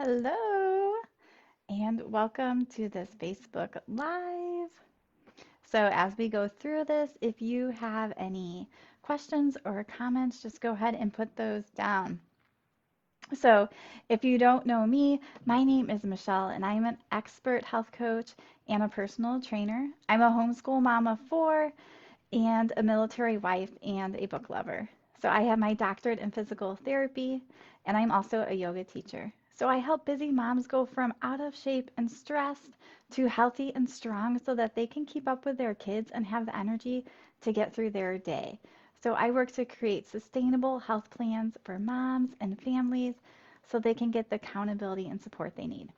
Hello, and welcome to this Facebook Live. So, as we go through this, if you have any questions or comments, just go ahead and put those down. So, if you don't know me, my name is Michelle, and I'm an expert health coach and a personal trainer. I'm a homeschool mom of four and a military wife and a book lover. So I have my doctorate in physical therapy, and I'm also a yoga teacher. So I help busy moms go from out of shape and stressed to healthy and strong so that they can keep up with their kids and have the energy to get through their day. So I work to create sustainable health plans for moms and families so they can get the accountability and support they need.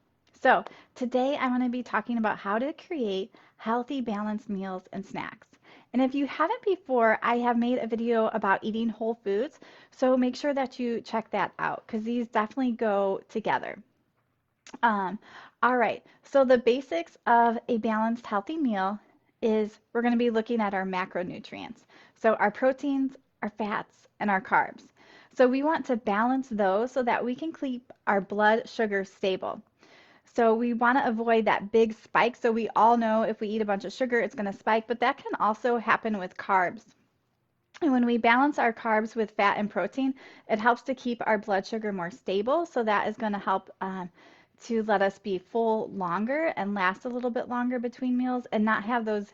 So today I'm going to be talking about how to create healthy, balanced meals and snacks. And if you haven't before, I have made a video about eating whole foods, so make sure that you check that out because these definitely go together. Um, all right, so the basics of a balanced, healthy meal is we're going to be looking at our macronutrients. So our proteins, our fats, and our carbs. So we want to balance those so that we can keep our blood sugar stable. So we want to avoid that big spike. So we all know if we eat a bunch of sugar, it's going to spike, but that can also happen with carbs. And when we balance our carbs with fat and protein, it helps to keep our blood sugar more stable. So that is going to help to let us be full longer and last a little bit longer between meals and not have those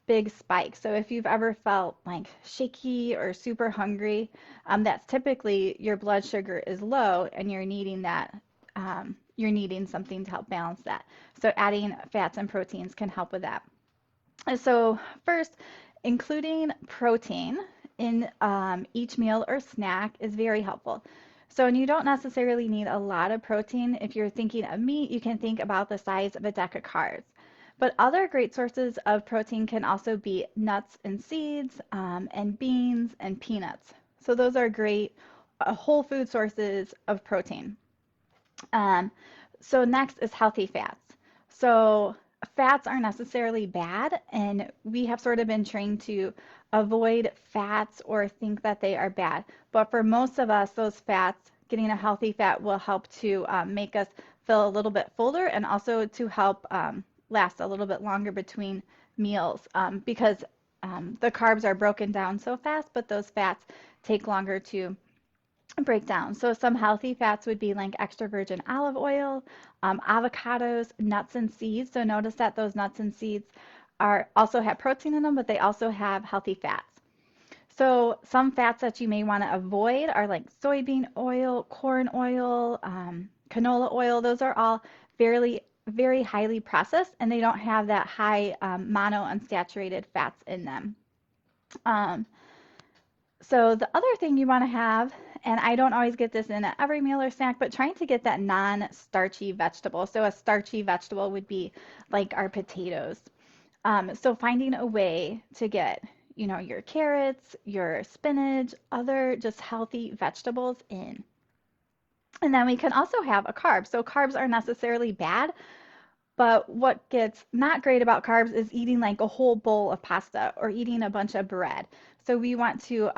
big spikes. So if you've ever felt like shaky or super hungry, that's typically your blood sugar is low and you're needing that. You're needing something to help balance that. So adding fats and proteins can help with that. So first, including protein in each meal or snack is very helpful. So, and you don't necessarily need a lot of protein. If you're thinking of meat, you can think about the size of a deck of cards. But other great sources of protein can also be nuts and seeds, and beans and peanuts. So those are great whole food sources of protein. Um, so next is healthy fats. So fats aren't necessarily bad, and we have sort of been trained to avoid fats or think that they are bad. But for most of us, those fats, getting a healthy fat will help to make us feel a little bit fuller and also to help last a little bit longer between meals because the carbs are broken down so fast, but those fats take longer to break down. So some healthy fats would be like extra virgin olive oil, avocados, nuts and seeds. So notice that those nuts and seeds are also have protein in them, but they also have healthy fats. So some fats that you may want to avoid are like soybean oil, corn oil, canola oil. Those are all very highly processed, and they don't have that high monounsaturated fats in them. Um, so the other thing you want to have, and I don't always get this in at every meal or snack, but trying to get that non-starchy vegetable. So a starchy vegetable would be like our potatoes. So finding a way to get, your carrots, your spinach, other just healthy vegetables in. And then we can also have a carb. So carbs aren't necessarily bad, but what gets not great about carbs is eating like a whole bowl of pasta or eating a bunch of bread. So we want to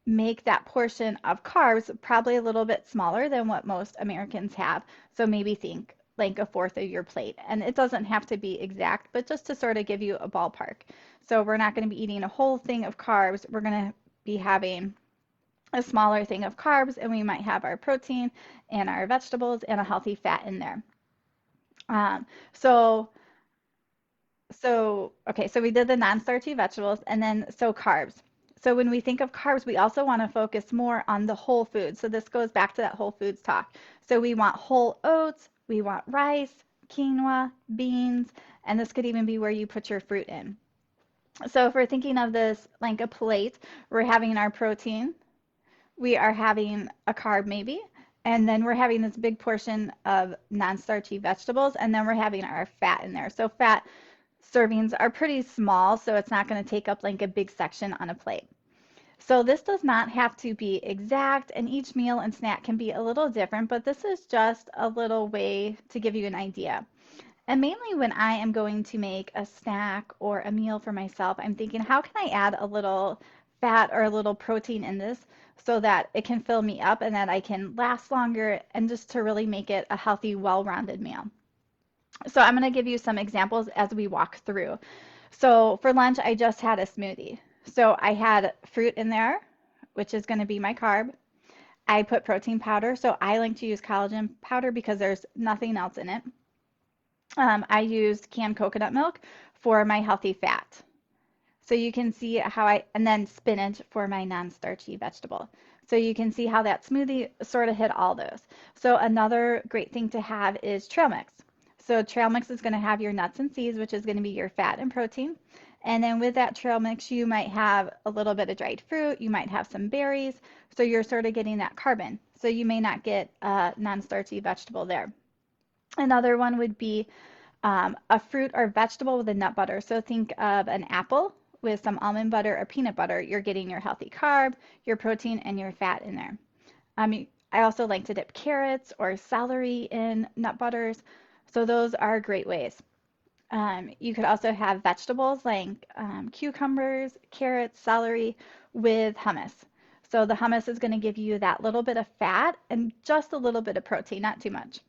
make that portion of carbs probably a little bit smaller than what most Americans have. So maybe think like a fourth of your plate. And it doesn't have to be exact, but just to sort of give you a ballpark. So we're not going to be eating a whole thing of carbs. We're going to be having a smaller thing of carbs, and we might have our protein and our vegetables and a healthy fat in there. Um, so okay, so we did the non-starchy vegetables and then so carbs. So when we think of carbs, we also want to focus more on the whole foods. So this goes back to that whole foods talk. So we want whole oats, we want rice, quinoa, beans, and this could even be where you put your fruit in. So if we're thinking of this like a plate, we're having our protein, we are having a carb maybe, and then we're having this big portion of non-starchy vegetables, and then we're having our fat in there. So fat servings are pretty small, so it's not going to take up like a big section on a plate. So this does not have to be exact, and each meal and snack can be a little different, but this is just a little way to give you an idea. And mainly when I am going to make a snack or a meal for myself, I'm thinking, how can I add a little fat or a little protein in this so that it can fill me up and that I can last longer and just to really make it a healthy, well-rounded meal. So I'm going to give you some examples as we walk through. So for lunch, I just had a smoothie. So I had fruit in there, which is going to be my carb. I put protein powder. So I like to use collagen powder because there's nothing else in it. I used canned coconut milk for my healthy fat. So you can see how and then spinach for my non-starchy vegetable. So you can see how that smoothie sort of hit all those. So another great thing to have is trail mix. So trail mix is going to have your nuts and seeds, which is going to be your fat and protein. And then with that trail mix, you might have a little bit of dried fruit, you might have some berries. So you're sort of getting that carbon. So you may not get a non-starchy vegetable there. Another one would be a fruit or vegetable with a nut butter. So think of an apple with some almond butter or peanut butter. You're getting your healthy carb, your protein, and your fat in there. I also like to dip carrots or celery in nut butters. So those are great ways. You could also have vegetables like cucumbers, carrots, celery with hummus. So the hummus is going to give you that little bit of fat and just a little bit of protein, not too much.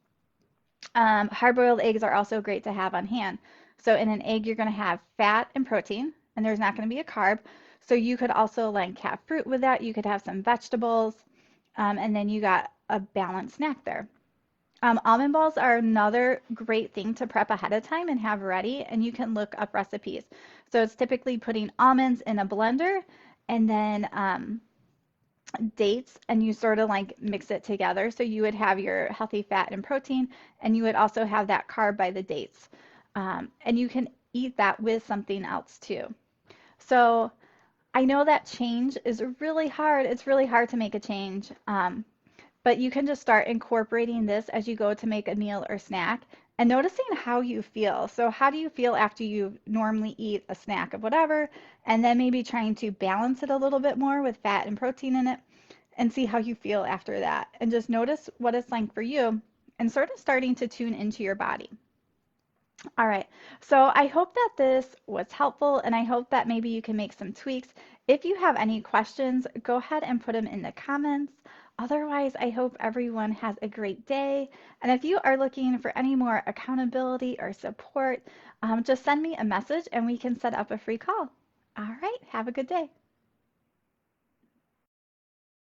Hard-boiled eggs are also great to have on hand. So in an egg, you're going to have fat and protein, and there's not going to be a carb. So you could also like have fruit with that. You could have some vegetables, and then you got a balanced snack there. Almond balls are another great thing to prep ahead of time and have ready, and you can look up recipes. So it's typically putting almonds in a blender and then dates, and you sort of like mix it together. So you would have your healthy fat and protein, and you would also have that carb by the dates. And you can eat that with something else too. So I know that change is really hard. It's really hard to make a change. But you can just start incorporating this as you go to make a meal or snack and noticing how you feel. So how do you feel after you normally eat a snack of whatever, and then maybe trying to balance it a little bit more with fat and protein in it and see how you feel after that. And just notice what it's like for you and sort of starting to tune into your body. All right, so I hope that this was helpful and I hope that maybe you can make some tweaks. If you have any questions, go ahead and put them in the comments. Otherwise, I hope everyone has a great day. And if you are looking for any more accountability or support, just send me a message and we can set up a free call. All right, have a good day.